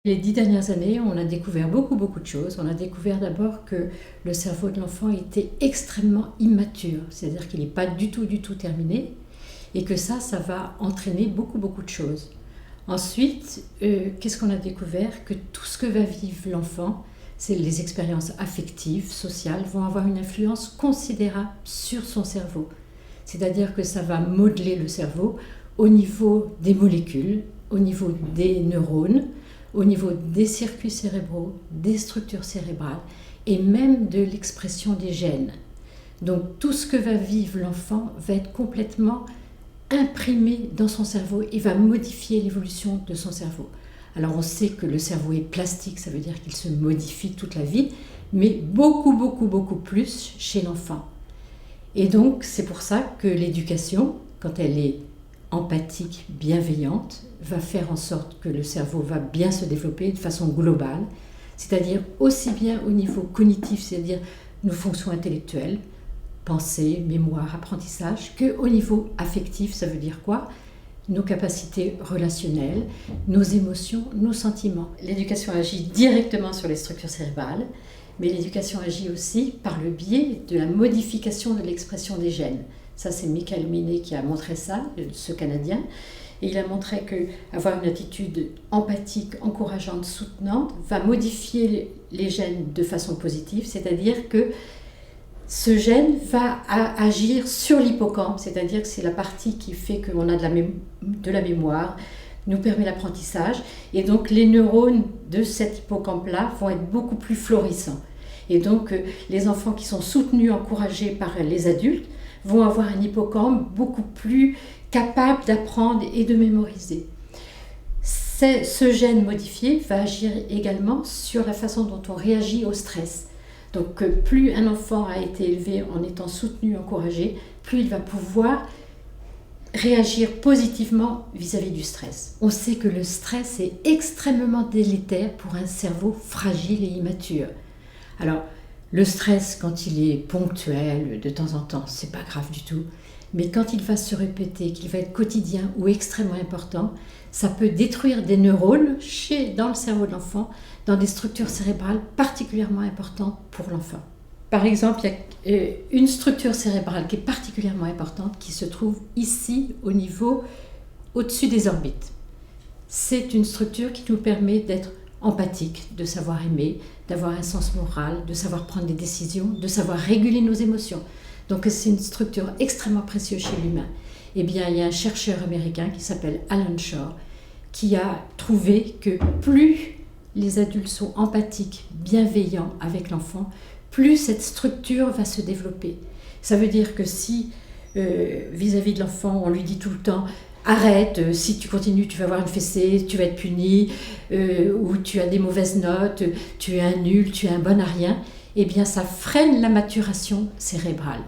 Les 10 dernières années, on a découvert beaucoup de choses. On a découvert d'abord que le cerveau de l'enfant était extrêmement immature, c'est-à-dire qu'il n'est pas du tout terminé, et que ça va entraîner beaucoup de choses. Ensuite, qu'est-ce qu'on a découvert? Que tout ce que va vivre l'enfant, c'est les expériences affectives, sociales, vont avoir une influence considérable sur son cerveau. C'est-à-dire que ça va modeler le cerveau au niveau des molécules, au niveau des neurones, au niveau des circuits cérébraux, des structures cérébrales et même de l'expression des gènes. Donc tout ce que va vivre l'enfant va être complètement imprimé dans son cerveau et va modifier l'évolution de son cerveau. Alors on sait que le cerveau est plastique, ça veut dire qu'il se modifie toute la vie, mais beaucoup plus chez l'enfant. Et donc c'est pour ça que l'éducation, quand elle est empathique, bienveillante, va faire en sorte que le cerveau va bien se développer de façon globale, c'est-à-dire aussi bien au niveau cognitif, c'est-à-dire nos fonctions intellectuelles, pensée, mémoire, apprentissage, qu'au niveau affectif, ça veut dire quoi? Nos capacités relationnelles, nos émotions, nos sentiments. L'éducation agit directement sur les structures cérébrales, mais l'éducation agit aussi par le biais de la modification de l'expression des gènes. Ça, c'est Michael Minet qui a montré ça, ce Canadien. Et il a montré qu'avoir une attitude empathique, encourageante, soutenante, va modifier les gènes de façon positive, c'est-à-dire que ce gène va agir sur l'hippocampe, c'est-à-dire que c'est la partie qui fait qu'on a de la mémoire, nous permet l'apprentissage, et donc les neurones de cet hippocampe-là vont être beaucoup plus florissants. Et donc les enfants qui sont soutenus, encouragés par les adultes, vont avoir un hippocampe beaucoup plus capable d'apprendre et de mémoriser. Ce gène modifié va agir également sur la façon dont on réagit au stress. Donc plus un enfant a été élevé en étant soutenu, encouragé, plus il va pouvoir réagir positivement vis-à-vis du stress. On sait que le stress est extrêmement délétère pour un cerveau fragile et immature. Alors, le stress, quand il est ponctuel, de temps en temps, c'est pas grave du tout. Mais quand il va se répéter, qu'il va être quotidien ou extrêmement important, ça peut détruire des neurones dans le cerveau de l'enfant, dans des structures cérébrales particulièrement importantes pour l'enfant. Par exemple, il y a une structure cérébrale qui est particulièrement importante, qui se trouve ici, au-dessus des orbites. C'est une structure qui nous permet d'être empathique, de savoir aimer, d'avoir un sens moral, de savoir prendre des décisions, de savoir réguler nos émotions. Donc c'est une structure extrêmement précieuse chez l'humain. Eh bien, il y a un chercheur américain qui s'appelle Alan Shore qui a trouvé que plus les adultes sont empathiques, bienveillants avec l'enfant, plus cette structure va se développer. Ça veut dire que si, vis-à-vis de l'enfant, on lui dit tout le temps « Arrête, si tu continues, tu vas avoir une fessée, tu vas être puni, ou tu as des mauvaises notes, tu es un nul, tu es un bon à rien », eh bien ça freine la maturation cérébrale.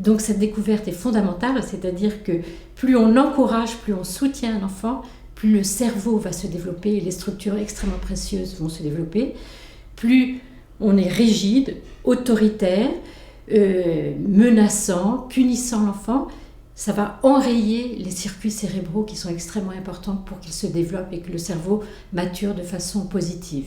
Donc cette découverte est fondamentale, c'est-à-dire que plus on encourage, plus on soutient un enfant, plus le cerveau va se développer et les structures extrêmement précieuses vont se développer, plus on est rigide, autoritaire, menaçant, punissant l'enfant, ça va enrayer les circuits cérébraux qui sont extrêmement importants pour qu'ils se développent et que le cerveau mature de façon positive.